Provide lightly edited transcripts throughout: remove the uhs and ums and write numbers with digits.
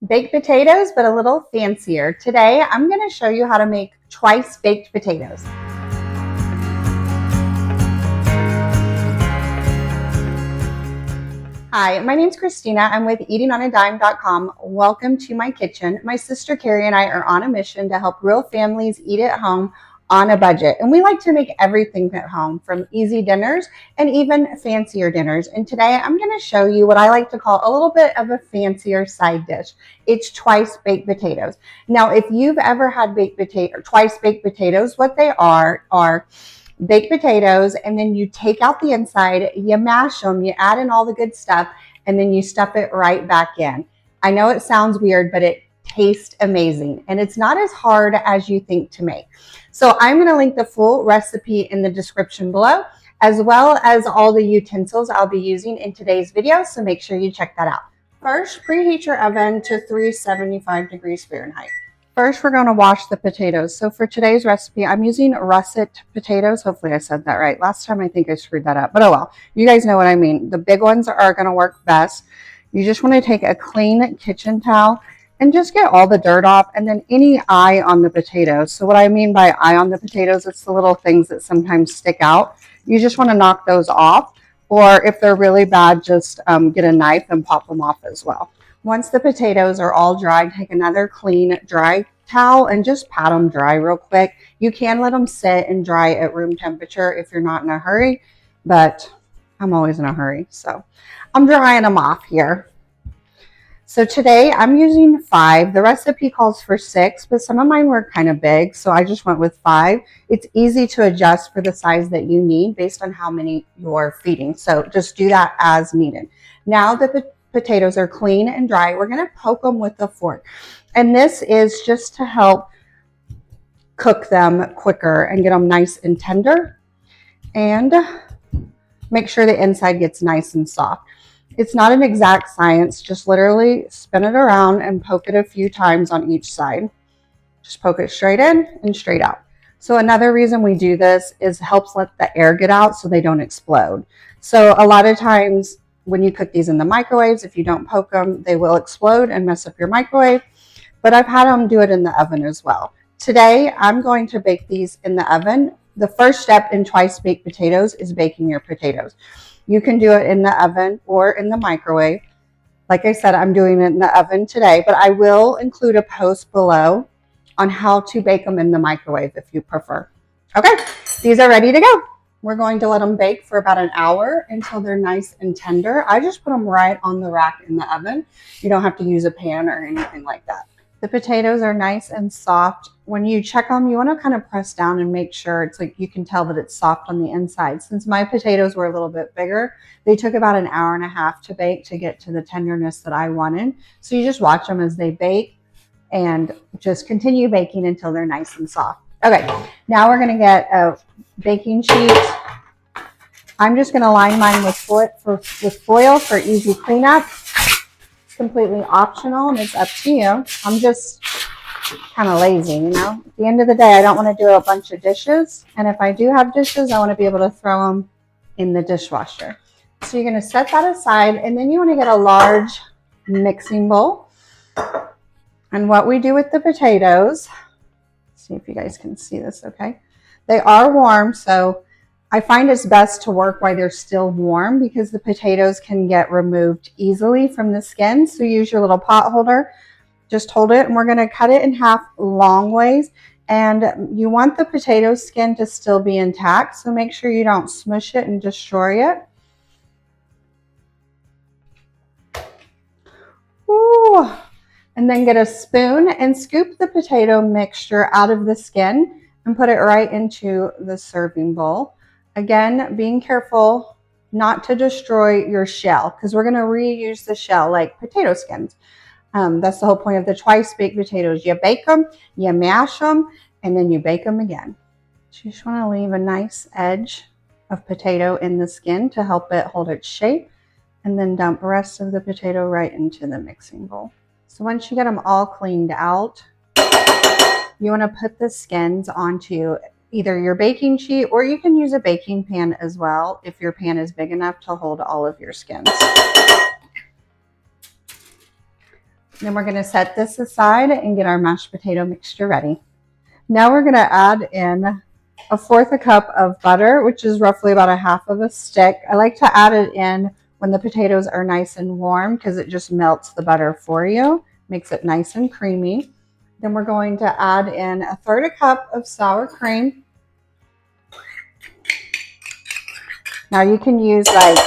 Baked potatoes, but a little fancier. Today, I'm going to show you how to make twice baked potatoes. Hi, my name's Christina. I'm with eatingonadime.com. Welcome to my kitchen. My sister Carrie and I are on a mission to help real families eat at home on a budget. And we like to make everything at home, from easy dinners and even fancier dinners. And today I'm going to show you what I like to call a little bit of a fancier side dish. It's twice baked potatoes. Now, if you've ever had twice baked potatoes, what they are baked potatoes, and then you take out the inside, you mash them, you add in all the good stuff, and then you stuff it right back in. I know it sounds weird, but it tastes amazing, and it's not as hard as you think to make. So I'm going to link the full recipe in the description below, as well as all the utensils I'll be using in today's video, so make sure you check that out. First, preheat your oven to 375 degrees Fahrenheit. First, we're going to wash the potatoes. So for today's recipe, I'm using russet potatoes. Hopefully I said that right. Last time I think I screwed that up, but oh well. You guys know what I mean. The big ones are going to work best. You just want to take a clean kitchen towel and just get all the dirt off, and then any eye on the potatoes. So what I mean by eye on the potatoes, it's the little things that sometimes stick out. You just want to knock those off, or if they're really bad, just get a knife and pop them off as well. Once the potatoes are all dry, take another clean, dry towel and just pat them dry real quick. You can let them sit and dry at room temperature if you're not in a hurry, but I'm always in a hurry, so I'm drying them off here. So today I'm using 5. The recipe calls for 6, but some of mine were kind of big, so I just went with 5. It's easy to adjust for the size that you need based on how many you're feeding, so just do that as needed. Now that the potatoes are clean and dry, we're going to poke them with a fork, and this is just to help cook them quicker and get them nice and tender, and make sure the inside gets nice and soft. It's not an exact science, just literally spin it around and poke it a few times on each side. Just poke it straight in and straight out. So another reason we do this is helps let the air get out so they don't explode. So a lot of times when you cook these in the microwaves, if you don't poke them, they will explode and mess up your microwave. But I've had them do it in the oven as well. Today, I'm going to bake these in the oven. The first step in twice baked potatoes is baking your potatoes. You can do it in the oven or in the microwave. Like I said, I'm doing it in the oven today, but I will include a post below on how to bake them in the microwave if you prefer. Okay, these are ready to go. We're going to let them bake for about an hour until they're nice and tender. I just put them right on the rack in the oven. You don't have to use a pan or anything like that. The potatoes are nice and soft. When you check them, you want to kind of press down and make sure it's like you can tell that it's soft on the inside. Since my potatoes were a little bit bigger, they took about an hour and a half to bake to get to the tenderness that I wanted. So you just watch them as they bake and just continue baking until they're nice and soft. Okay, now we're going to get a baking sheet. I'm just going to line mine with foil for easy cleanup. It's completely optional and it's up to you. I'm just kind of lazy, you know. At the end of the day, I don't want to do a bunch of dishes. And if I do have dishes, I want to be able to throw them in the dishwasher. So you're going to set that aside, and then you want to get a large mixing bowl. And what we do with the potatoes, see if you guys can see this okay. They are warm, so I find it's best to work while they're still warm because the potatoes can get removed easily from the skin. So use your little pot holder, just hold it, and we're going to cut it in half long ways. And you want the potato skin to still be intact, so make sure you don't smush it and destroy it. Ooh. And then get a spoon and scoop the potato mixture out of the skin and put it right into the serving bowl. Again, being careful not to destroy your shell because we're going to reuse the shell like potato skins. That's the whole point of the twice baked potatoes. You bake them, you mash them, and then you bake them again. So you just want to leave a nice edge of potato in the skin to help it hold its shape, and then dump the rest of the potato right into the mixing bowl. So once you get them all cleaned out, you want to put the skins onto either your baking sheet, or you can use a baking pan as well if your pan is big enough to hold all of your skins. Then we're going to set this aside and get our mashed potato mixture ready. Now we're going to add in 1/4 cup of butter, which is roughly about 1/2 of a stick. I like to add it in when the potatoes are nice and warm because it just melts the butter for you, makes it nice and creamy. Then we're going to add in 1/3 cup of sour cream. Now you can use like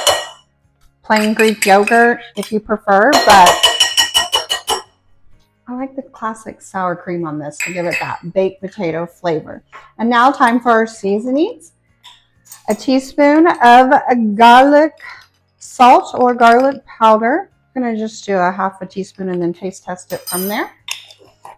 plain Greek yogurt if you prefer, but I like the classic sour cream on this to give it that baked potato flavor. And now time for our seasonings. A teaspoon of garlic salt or garlic powder. I'm going to just do 1/2 teaspoon and then taste test it from there.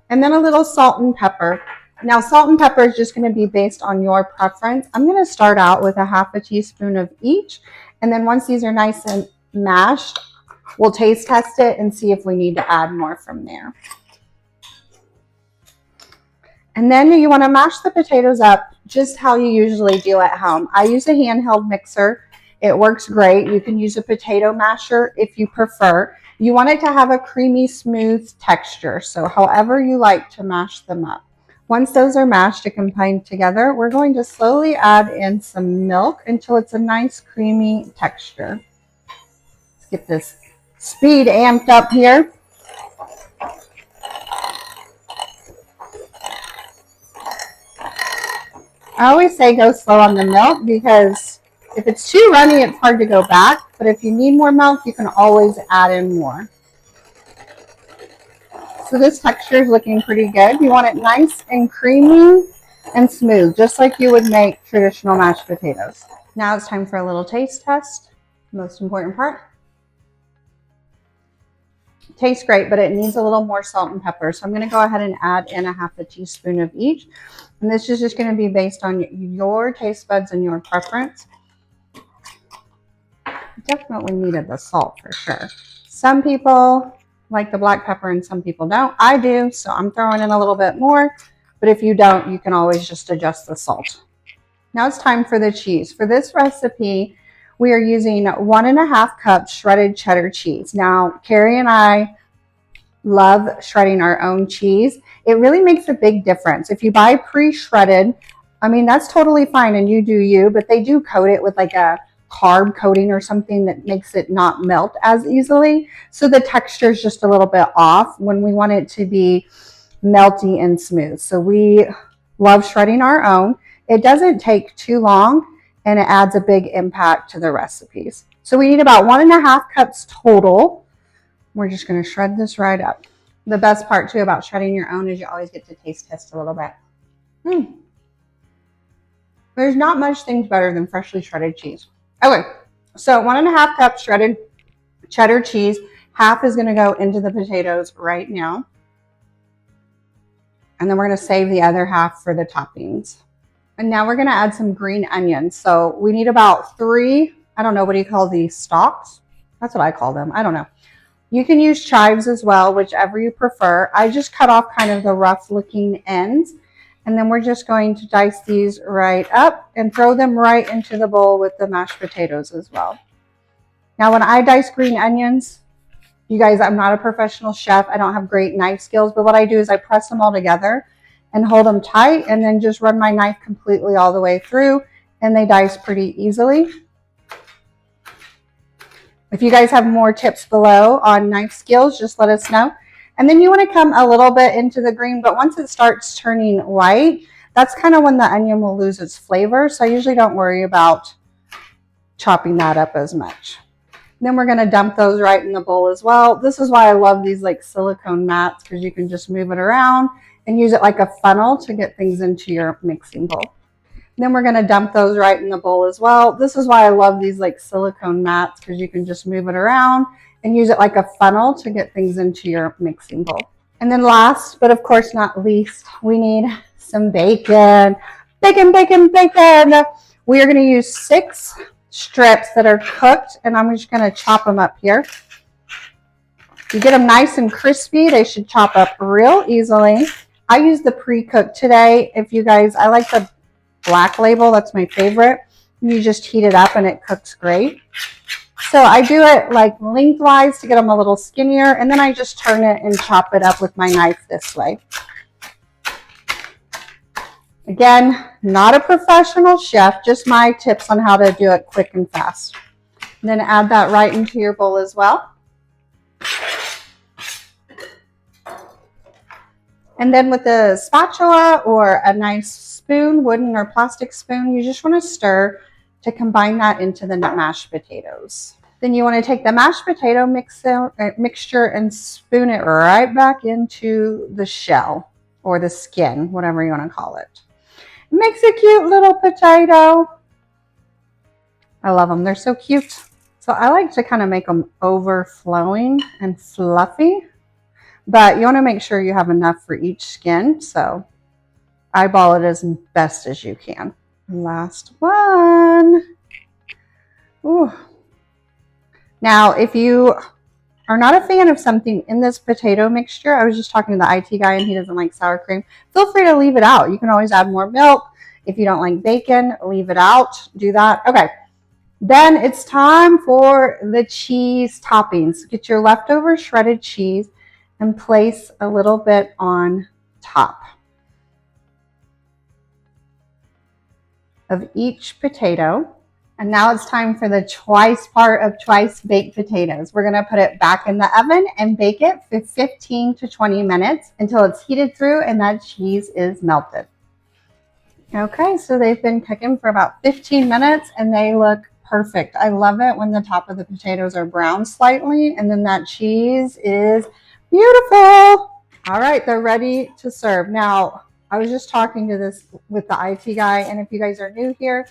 And then a little salt and pepper. Now salt and pepper is just going to be based on your preference. I'm going to start out with 1/2 teaspoon of each. And then once these are nice and mashed, we'll taste test it and see if we need to add more from there. And then you want to mash the potatoes up just how you usually do at home. I use a handheld mixer. It works great. You can use a potato masher if you prefer. You want it to have a creamy, smooth texture, so however you like to mash them up. Once those are mashed and combined together, we're going to slowly add in some milk until it's a nice, creamy texture. Let's get this speed amped up here. I always say go slow on the milk because if it's too runny, it's hard to go back. But if you need more milk, you can always add in more. So this texture is looking pretty good. You want it nice and creamy and smooth, just like you would make traditional mashed potatoes. Now it's time for a little taste test. Most important part. Tastes great, but it needs a little more salt and pepper. So I'm going to go ahead and add in 1/2 teaspoon of each. And this is just going to be based on your taste buds and your preference. Definitely needed the salt for sure. Some people like the black pepper and some people don't. I do, so I'm throwing in a little bit more. But if you don't, you can always just adjust the salt. Now it's time for the cheese. For this recipe, we are using 1.5 cups shredded cheddar cheese. Now, Carrie and I love shredding our own cheese. It really makes a big difference. If you buy pre-shredded, I mean, that's totally fine and you do you, but they do coat it with like a carb coating or something that makes it not melt as easily. So the texture is just a little bit off when we want it to be melty and smooth. So we love shredding our own. It doesn't take too long and it adds a big impact to the recipes. So we need about 1.5 cups total. We're just going to shred this right up. The best part too about shredding your own is you always get to taste test a little bit. There's not much things better than freshly shredded cheese. Okay, so 1.5 cups shredded cheddar cheese. Half is going to go into the potatoes right now. And then we're going to save the other half for the toppings. And now we're going to add some green onions. So we need about 3, I don't know, what do you call these, stalks? That's what I call them. I don't know. You can use chives as well, whichever you prefer. I just cut off kind of the rough looking ends. And then we're just going to dice these right up and throw them right into the bowl with the mashed potatoes as well. Now when I dice green onions, you guys, I'm not a professional chef. I don't have great knife skills, but what I do is I press them all together and hold them tight and then just run my knife completely all the way through and they dice pretty easily. If you guys have more tips below on knife skills, just let us know. And then you want to come a little bit into the green, but once it starts turning white, that's kind of when the onion will lose its flavor. So I usually don't worry about chopping that up as much. Then we're going to dump those right in the bowl as well. This is why I love these like silicone mats because you can just move it around and use it like a funnel to get things into your mixing bowl. Then we're going to dump those right in the bowl as well. This is why I love these like silicone mats because you can just move it around and use it like a funnel to get things into your mixing bowl. And then last, but of course not least, we need some bacon. Bacon, bacon, bacon. We are going to use 6 strips that are cooked and I'm just going to chop them up here. You get them nice and crispy. They should chop up real easily. I use the pre-cooked today. If you guys, I like the Black Label. That's my favorite. You just heat it up and it cooks great. So I do it like lengthwise to get them a little skinnier, and then I just turn it and chop it up with my knife this way. Again, not a professional chef, just my tips on how to do it quick and fast. And then add that right into your bowl as well. And then with a spatula or a nice spoon, wooden or plastic spoon, you just want to stir to combine that into the mashed potatoes. Then you want to take the mashed potato mixture and spoon it right back into the shell or the skin, whatever you want to call it. It makes a cute little potato. I love them. They're so cute. So I like to kind of make them overflowing and fluffy, but you want to make sure you have enough for each skin. So eyeball it as best as you can. Last one. Ooh. Now, if you are not a fan of something in this potato mixture, I was just talking to the IT guy and he doesn't like sour cream, feel free to leave it out. You can always add more milk. If you don't like bacon, leave it out. Do that. Okay. Then it's time for the cheese toppings. Get your leftover shredded cheese and place a little bit on top of each potato. And now it's time for the twice part of twice baked potatoes. We're going to put it back in the oven and bake it for 15 to 20 minutes until it's heated through and that cheese is melted. Okay, so they've been cooking for about 15 minutes and they look perfect. I love it when the top of the potatoes are brown slightly and then that cheese is beautiful. All right, they're ready to serve. Now, I was just talking to this with the IT guy, and if you guys are new here,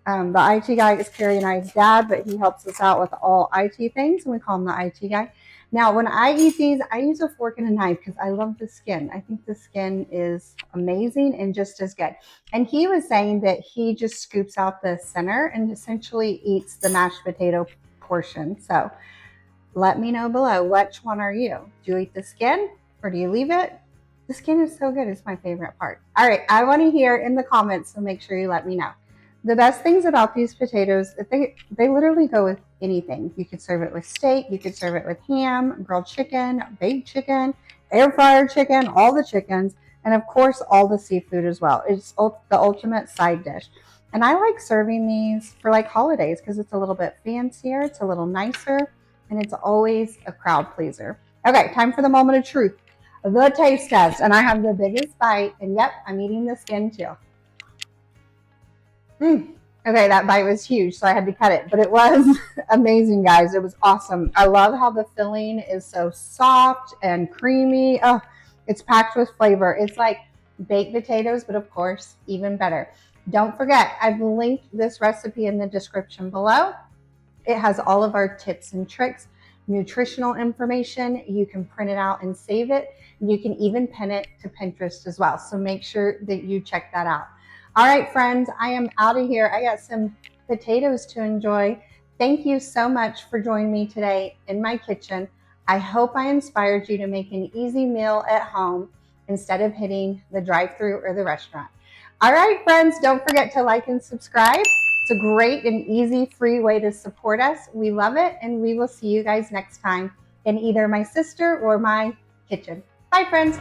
the IT guy is Carrie and I's dad, but he helps us out with all IT things, and we call him the IT guy. Now, when I eat these, I use a fork and a knife because I love the skin. I think the skin is amazing and just as good. And he was saying that he just scoops out the center and essentially eats the mashed potato portion. So let me know below, which one are you? Do you eat the skin or do you leave it? The skin is so good. It's my favorite part. All right, I want to hear in the comments, so make sure you let me know. The best things about these potatoes, they literally go with anything. You could serve it with steak, you could serve it with ham, grilled chicken, baked chicken, air fryer chicken, all the chickens, and of course all the seafood as well. It's the ultimate side dish. And I like serving these for like holidays because it's a little bit fancier, it's a little nicer, and it's always a crowd pleaser. Okay, time for the moment of truth. The taste test, and I have the biggest bite, and yep, I'm eating the skin too. Okay, that bite was huge, so I had to cut it, but it was amazing, guys. It was awesome. I love how the filling is so soft and creamy. Oh, it's packed with flavor. It's like baked potatoes, but of course, even better. Don't forget, I've linked this recipe in the description below. It has all of our tips and tricks, nutritional information. You can print it out and save it. You can even pin it to Pinterest as well, so make sure that you check that out. All right, friends, I am out of here. I got some potatoes to enjoy. Thank you so much for joining me today in my kitchen. I hope I inspired you to make an easy meal at home instead of hitting the drive-thru or the restaurant. All right, friends, don't forget to like and subscribe. It's a great and easy free way to support us. We love it, and we will see you guys next time in either my sister or my kitchen. Bye, friends.